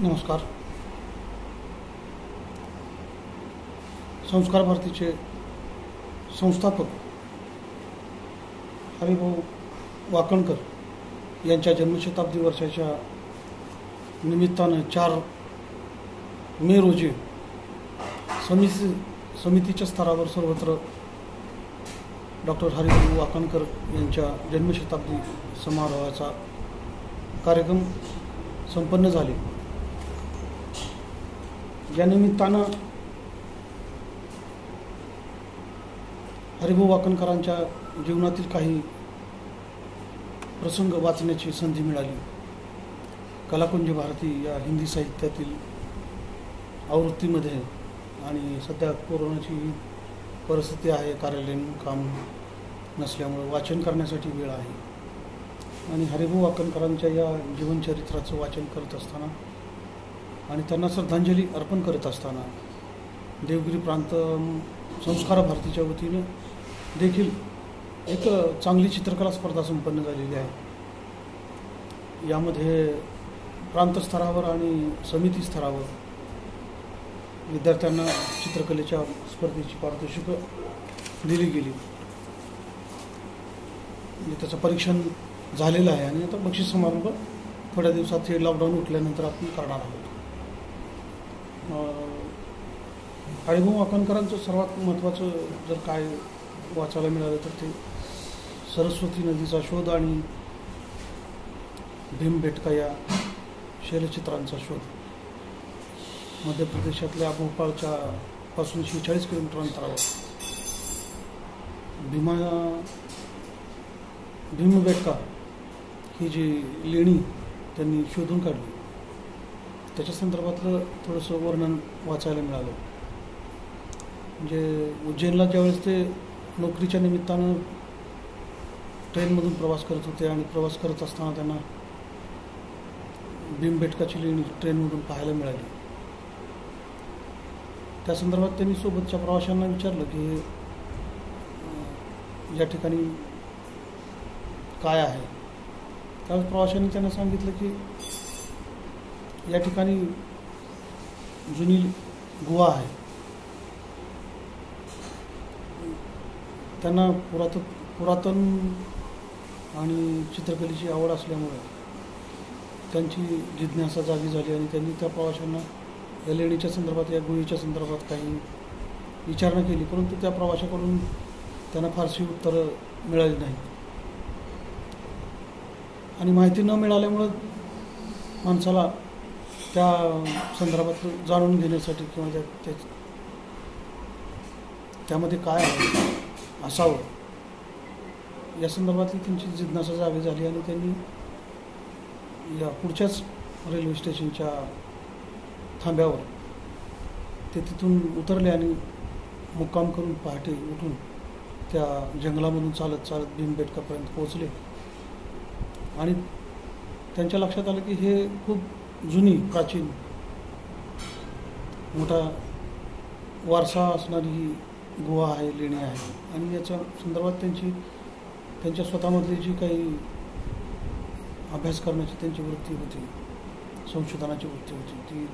नमस्कार. संस्कार भारतीचे संस्थापक हरिभाऊ वाकणकर यांच्या जन्मशताब्दी वर्षाच्या निमित्तानं 4 मे रोजी समितीच्या स्तरावर सर्वत्र डॉक्टर हरिभाऊ वाकणकर यांच्या जन्मशताब्दी समारोहाचा कार्यक्रम संपन्न झाले. या निमित्तानं हरिभाऊ वाकणकरांच्या जीवनातील काही प्रसंग वाचण्याची संधी मिळाली. कलाकुंज भारती या हिंदी साहित्यातील आवृत्तीमध्ये, आणि सध्या कोरोनाची परिस्थिती आहे, कार्यालयीन काम नसल्यामुळे वाचन करण्यासाठी वेळ आहे. आणि हरिभाऊ वाकणकरांच्या या जीवनचरित्राचं वाचन करत असताना आणि त्यांना श्रद्धांजली अर्पण करत असताना देवगिरी प्रांत संस्कार भारतीच्या वतीने देखील एक चांगली चित्रकला स्पर्धा संपन्न झालेली आहे. यामध्ये प्रांत स्तरावर आणि समिती स्तरावर विद्यार्थ्यांना चित्रकलेच्या स्पर्धेची पारितोषिकं दिली गेली. म्हणजे त्याचं परीक्षण झालेलं आहे आणि आता बक्षीस समारंभ थोड्या दिवसात हे लॉकडाऊन उठल्यानंतर आपण करणार आहोत. हरिभाऊ वाकणकरांचं सर्वात महत्त्वाचं जर काय वाचायला मिळालं तर ते सरस्वती नदीचा शोध आणि भीमबेटका या शैलचित्रांचा शोध. मध्य प्रदेशातल्या भोपाळच्या पासून 46 किलोमीटर अंतरावर भीमबेटका ही जी लेणी त्यांनी शोधून काढली, त्याच्या संदर्भातलं थोडंसं वर्णन वाचायला मिळालं. म्हणजे उज्जैनला ज्यावेळेस ते नोकरीच्या निमित्तानं ट्रेनमधून प्रवास करत होते आणि प्रवास करत असताना त्यांना भीमबेटकाची लेणी ट्रेनमधून पाहायला मिळाली. त्या संदर्भात त्यांनी सोबतच्या प्रवाशांना विचारलं की या ठिकाणी काय आहे. त्यावेळेस प्रवाशांनी त्यांना सांगितलं की या ठिकाणी जुनी गुहा आहे. त्यांना पुरातन आणि चित्रकलेची आवड असल्यामुळे त्यांची जिज्ञासा जागी झाली आणि त्यांनी त्या प्रवाशांना या लेणीच्या संदर्भात, या गुहेच्या संदर्भात काही विचारणा केली, परंतु त्या प्रवाशाकडून त्यांना फारशी उत्तरं मिळाली नाही. आणि माहिती न मिळाल्यामुळं माणसाला त्या संदर्भात जाणून घेण्यासाठी किंवा त्यामध्ये काय आहे असावं या संदर्भातली त्यांची जिज्ञासा जागी झाली आणि त्यांनी या पुढच्याच रेल्वे स्टेशनच्या थांब्यावर ते तिथून उतरले आणि मुक्काम करून पहाटे उठून त्या जंगलामधून चालत चालत भीमबेटकापर्यंत पोहोचले. आणि त्यांच्या लक्षात आलं की हे खूप जुनी, प्राचीन, मोठा वारसा असणारी ही गुहा आहे, लेणी आहे. आणि याच्या संदर्भात त्यांच्या स्वतःमधली जी काही अभ्यास करण्याची त्यांची वृत्ती होती, संशोधनाची वृत्ती होती, ती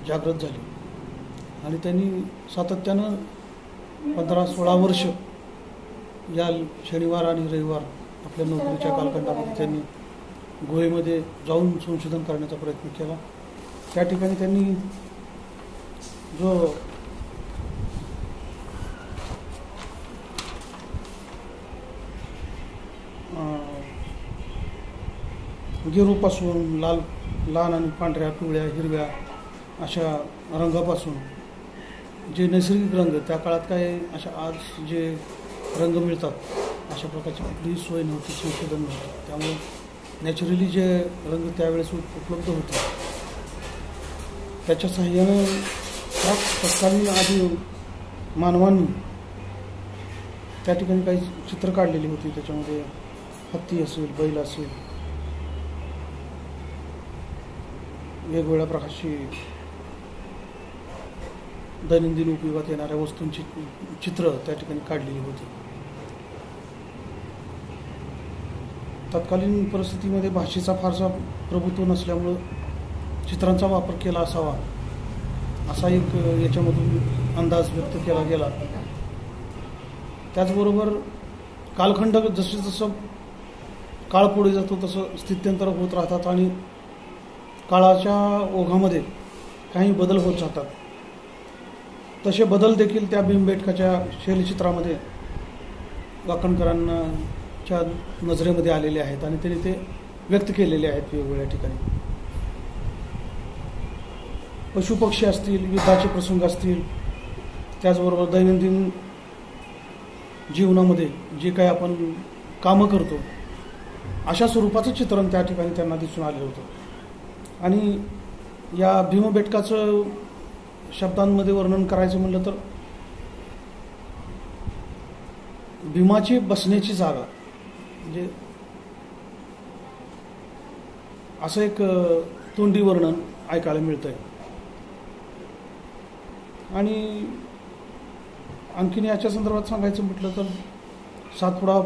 जागृत झाली. आणि त्यांनी सातत्यानं 15-16 वर्ष या शनिवार आणि रविवार आपल्या नोकरीच्या कालखंडामध्ये त्यांनी गुहेमध्ये जाऊन संशोधन करण्याचा प्रयत्न केला. त्या ठिकाणी त्यांनी जो गेरूपासून लाल आणि पांढऱ्या, पिवळ्या, हिरव्या अशा रंगापासून जे नैसर्गिक रंग, त्या काळात काय अशा आज जे रंग मिळतात अशा प्रकारची कुठलीही सोय नव्हती, संशोधन नव्हतं. त्यामुळे नॅचरली जे रंग त्यावेळेस उपलब्ध होते त्याच्या साहाय्यानं तत्कालीन आधी मानवांनी त्या ठिकाणी काही चित्र काढलेली होती. त्याच्यामध्ये हत्ती असेल, बैल असेल, वेगवेगळ्या प्रकारची दैनंदिन उपयोगात येणाऱ्या वस्तूंची चित्र त्या ठिकाणी काढलेली होती. तत्कालीन परिस्थितीमध्ये भाषेचा फारसा प्रभुत्व नसल्यामुळं चित्रांचा वापर केला असावा असा एक याच्यामधून अंदाज व्यक्त केला गेला. त्याचबरोबर कालखंड जसं काळ पुढे जातो तसं स्थित्यंतर होत राहतात आणि काळाच्या ओघामध्ये काही बदल होत जातात. तसे बदल देखील त्या भीमबेटकाच्या शैलचित्रामध्ये वाकणकरांच्या नजरेमध्ये आलेले आहेत आणि त्यांनी ते व्यक्त केलेले आहेत वेगवेगळ्या ठिकाणी. पशुपक्षी असतील, युद्धाचे प्रसंग असतील, त्याचबरोबर दैनंदिन जीवनामध्ये जे काही आपण कामं करतो अशा स्वरूपाचं चित्रण त्या ठिकाणी त्यांना दिसून आलेलं होतं. आणि या भीमबेटकाचं शब्दांमध्ये वर्णन करायचं म्हटलं तर भीमाची बसण्याची जागा म्हणजे असं एक तोंडी वर्णन ऐकायला मिळतंय. आणि आणखीन याच्या संदर्भात सांगायचं म्हटलं तर सातपुडा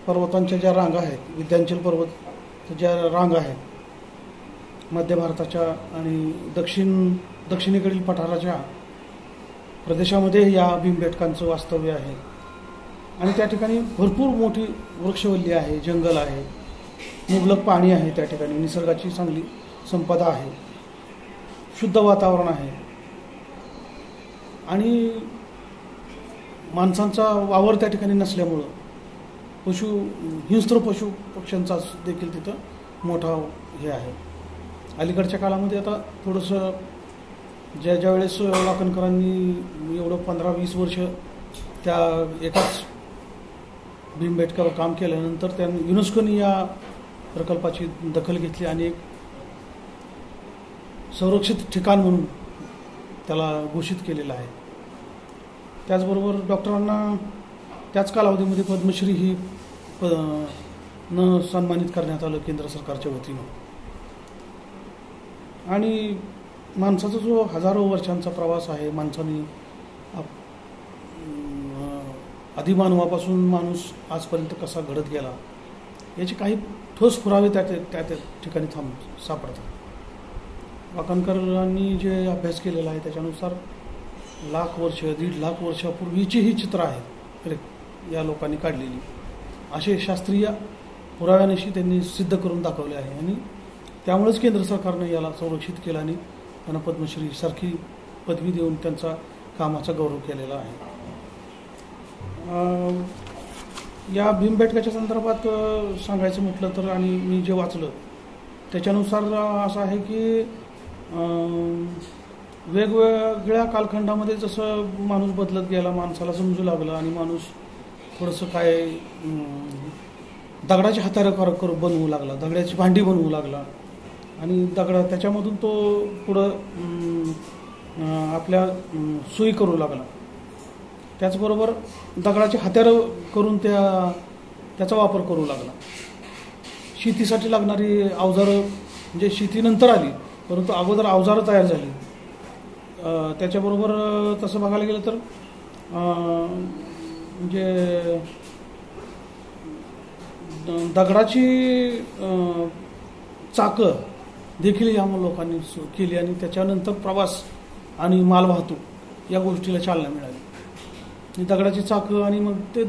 पर्वतांच्या ज्या रांगा आहेत, विंध्याचल पर्वत ज्या रांगा आहेत मध्य भारताच्या आणि दक्षिणेकडील पठाराच्या प्रदेशामध्ये या भीमबेटकांचं वास्तव्य आहे. आणि त्या ठिकाणी भरपूर मोठी वृक्षवल्ली आहे, जंगल आहे, मुबलक पाणी आहे, त्या ठिकाणी निसर्गाची चांगली संपदा आहे, शुद्ध वातावरण आहे आणि माणसांचा वावर त्या ठिकाणी नसल्यामुळं हिंस्त्र पशु पक्ष्यांचा देखील तिथं मोठा हे आहे. अलीकडच्या काळामध्ये आता थोडंसं ज्या वेळेस वाकणकरांनी एवढं 15-20 वर्ष त्या एकाच भीमबेटकावर काम केल्यानंतर त्यांनी युनेस्कोनी या प्रकल्पाची दखल घेतली आणि एक संरक्षित ठिकाण म्हणून त्याला घोषित केलेलं आहे. त्याचबरोबर डॉक्टरांना त्याच कालावधीमध्ये पद्मश्री ही सन्मानित करण्यात आलं केंद्र सरकारच्या वतीनं. आणि माणसाचा जो हजारो वर्षांचा प्रवास आहे, माणसाने आदिमानवापासून माणूस आजपर्यंत कसा घडत गेला याचे काही ठोस पुरावे त्या ठिकाणी सापडतात. वाकणकरांनी जे अभ्यास केलेला आहे त्याच्यानुसार 1,00,000 1.5 वर्षापूर्वीची ही चित्र आहेत या लोकांनी काढलेली असे शास्त्रीय पुराव्यानिशी त्यांनी सिद्ध करून दाखवले आहे. आणि त्यामुळेच केंद्र सरकारने याला संरक्षित केलं आणि त्यांना पद्मश्री सारखी पदवी देऊन त्यांचा कामाचा गौरव केलेला आहे. या भीमबेटकाच्या संदर्भात सांगायचं म्हटलं तर आणि मी जे वाचलं त्याच्यानुसार असं आहे की वेगवेगळ्या कालखंडामध्ये जसं माणूस बदलत गेला, माणसाला समजू लागला आणि माणूस थोडंसं काय दगडाची हाताळं करून बनवू लागला, दगडाची भांडी बनवू लागला आणि त्याच्यामधून तो पुढं आपल्या सोयी करू लागला. त्याचबरोबर दगडाची हत्यारं करून त्याचा वापर करू लागला. शेतीसाठी लागणारी अवजारं म्हणजे शेतीनंतर आली परंतु अगोदर अवजारं तयार झाली. त्याच्याबरोबर तसं बघायला गेलं तर म्हणजे दगडाची चाकं देखील या लोकांनी केली आणि त्याच्यानंतर प्रवास आणि मालवाहतूक या गोष्टीला चालना मिळाली. दगडाची चाकं आणि मग ते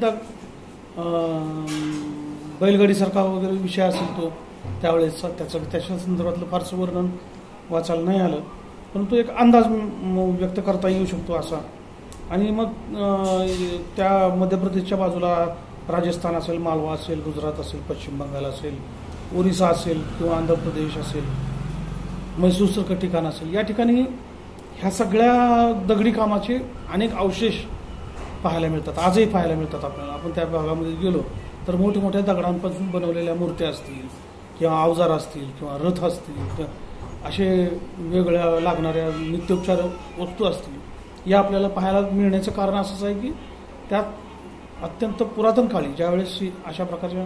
बैलगाडीसारखा वगैरे विषय असेल तो त्यावेळेस त्याच्या संदर्भातलं फारसं वर्णन वाचायला नाही आलं परंतु एक अंदाज व्यक्त करता येऊ शकतो असा. आणि मग त्या मध्य प्रदेशच्या बाजूला राजस्थान असेल, मालवा असेल, गुजरात असेल, पश्चिम बंगाल असेल, ओरिसा असेल किंवा आंध्र प्रदेश असेल, मैसूरसारखं ठिकाण असेल, या ठिकाणी ह्या सगळ्या दगडी कामाचे अनेक अवशेष पाहायला मिळतात, आजही पाहायला मिळतात आपल्याला. आपण त्या भागामध्ये गेलो तर मोठ्या दगडांपासून बनवलेल्या मूर्त्या असतील किंवा अवजार असतील किंवा रथ असतील, असे वेगळ्या लागणाऱ्या नित्योपचार वस्तू असतील, या आपल्याला पाहायला मिळण्याचं कारण असंच आहे की त्यात अत्यंत पुरातन काळी ज्यावेळेस अशा प्रकारच्या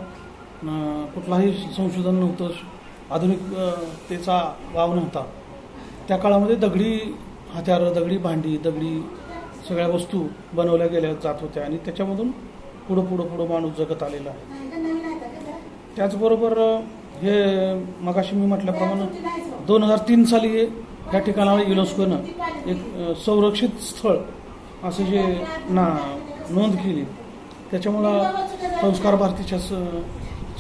कुठलाही संशोधन नव्हतं, आधुनिकतेचा वाव नव्हता, त्या काळामध्ये दगडी हत्यारं, दगडी भांडी, दगडी सगळ्या वस्तू बनवल्या गेल्या जात होत्या आणि त्याच्यामधून पुढं माणूस जगत आलेला आहे. त्याचबरोबर हे मगाशी मी म्हटल्याप्रमाणे 2003 साली या ठिकाणाला युनेस्कोनं एक संरक्षित स्थळ असं जे नोंद केली. त्याच्यामुळं संस्कार भारतीच्या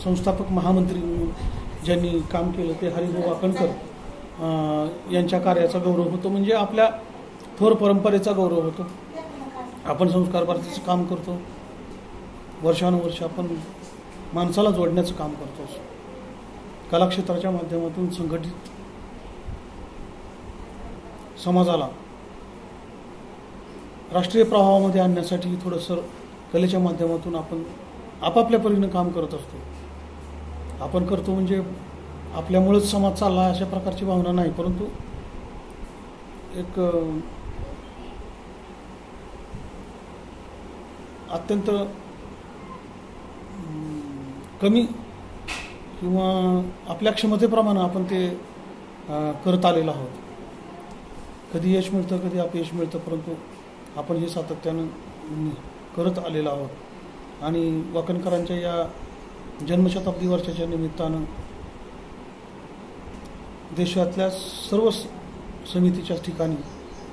संस्थापक महामंत्री ज्यांनी काम केलं ते हरिभाऊ वाकणकर यांच्या कार्याचा गौरव होतो. म्हणजे आपल्या थोर परंपरेचा गौरव होतो. आपण संस्कार भारतीचं काम करतो. वर्षानुवर्ष आपण माणसाला जोडण्याचं काम करतो. कलाक्षेत्राच्या माध्यमातून संघटित समाजाला राष्ट्रीय प्रवाहामध्ये आणण्यासाठी थोडंसं कलेच्या माध्यमातून आपण आपापल्या परीनं काम करत असतो. आपण करतो म्हणजे आपल्यामुळेच समाज चालला अशा प्रकारची भावना नाही, परंतु एक अत्यंत कमी किंवा आपल्या क्षमतेप्रमाणे आपण ते करत आलेलो आहोत. कधी यश मिळतं, कधी अपयश मिळतं, परंतु आपण हे सातत्यानं करत आलेलो आहोत. आणि वाकणकरांच्या या जन्मशताब्दी वर्षाच्या निमित्तानं देशातल्या सर्व समितीच्या ठिकाणी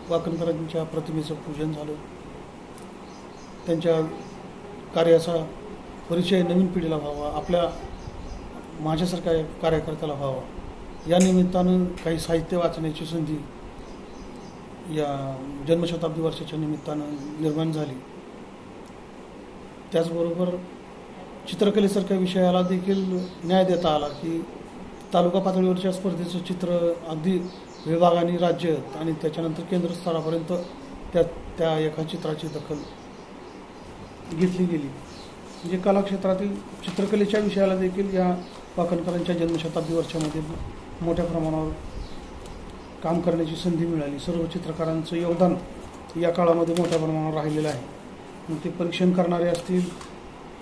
वाकणकरांच्या प्रतिमेचं पूजन झालं. त्यांच्या कार्याचा परिचय नवीन पिढीला व्हावा, माझ्यासारख्या कार्यकर्त्याला व्हावा, या निमित्तानं काही साहित्य वाचण्याची संधी या जन्मशताब्दी वर्षाच्या निमित्तानं निर्माण झाली. त्याचबरोबर चित्रकलेसारख्या विषयाला देखील न्याय देता आला की तालुका पातळीवरच्या स्पर्धेचं चित्र अगदी विभाग आणि राज्य आणि त्याच्यानंतर केंद्र स्तरापर्यंत त्या एका चित्राची दखल घेतली गेली. म्हणजे कलाक्षेत्रातील चित्रकलेच्या विषयाला देखील या वाकणकरांच्या जन्मशताब्दी वर्षामध्ये मोठ्या प्रमाणावर काम करण्याची संधी मिळाली. सर्व चित्रकारांचं योगदान या काळामध्ये मोठ्या प्रमाणावर राहिलेलं आहे. मग ते परीक्षण करणारे असतील,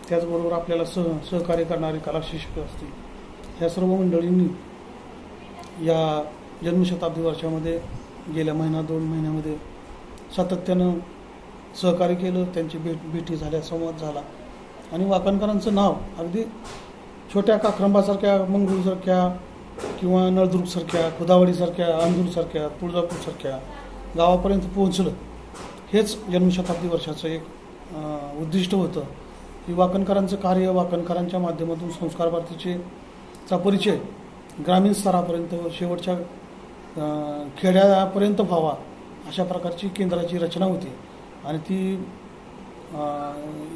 त्याचबरोबर आपल्याला सहकार्य करणारे कला शिक्षक असतील, ह्या सर्व मंडळींनी या जन्मशताब्दी वर्षामध्ये गेल्या दोन महिन्यामध्ये सातत्यानं सहकार्य केलं. त्यांची भेटी झाल्या, संवाद झाला आणि वाकणकरांचं नाव अगदी छोट्या काक्रंबासारख्या, मंगरूळसारख्या किंवा नळदुर्गसारख्या, खुदावडीसारख्या, अंधूरसारख्या, तुळजापूरसारख्या गावापर्यंत पोहोचलं. हेच जन्मशताब्दी वर्षाचं एक उद्दिष्ट होतं की वाकणकरांचं कार्य, वाकणकरांच्या माध्यमातून संस्कार भारतीचा परिचय ग्रामीण स्तरापर्यंत, शेवटच्या खेड्यापर्यंत व्हावा, अशा प्रकारची केंद्राची रचना होती. आणि ती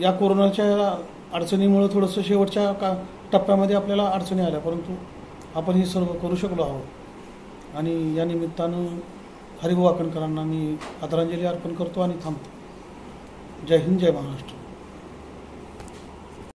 या कोरोनाच्या अडचणीमुळं थोडंसं शेवटच्या टप्प्यामध्ये आपल्याला अडचणी आल्या, परंतु आपण हे सर्व करू शकलो आहोत. आणि या निमित्तानं हरिभाऊ वाकणकरांना मी आदरांजली अर्पण करतो आणि थांबतो. जय हिंद, जय महाराष्ट्र.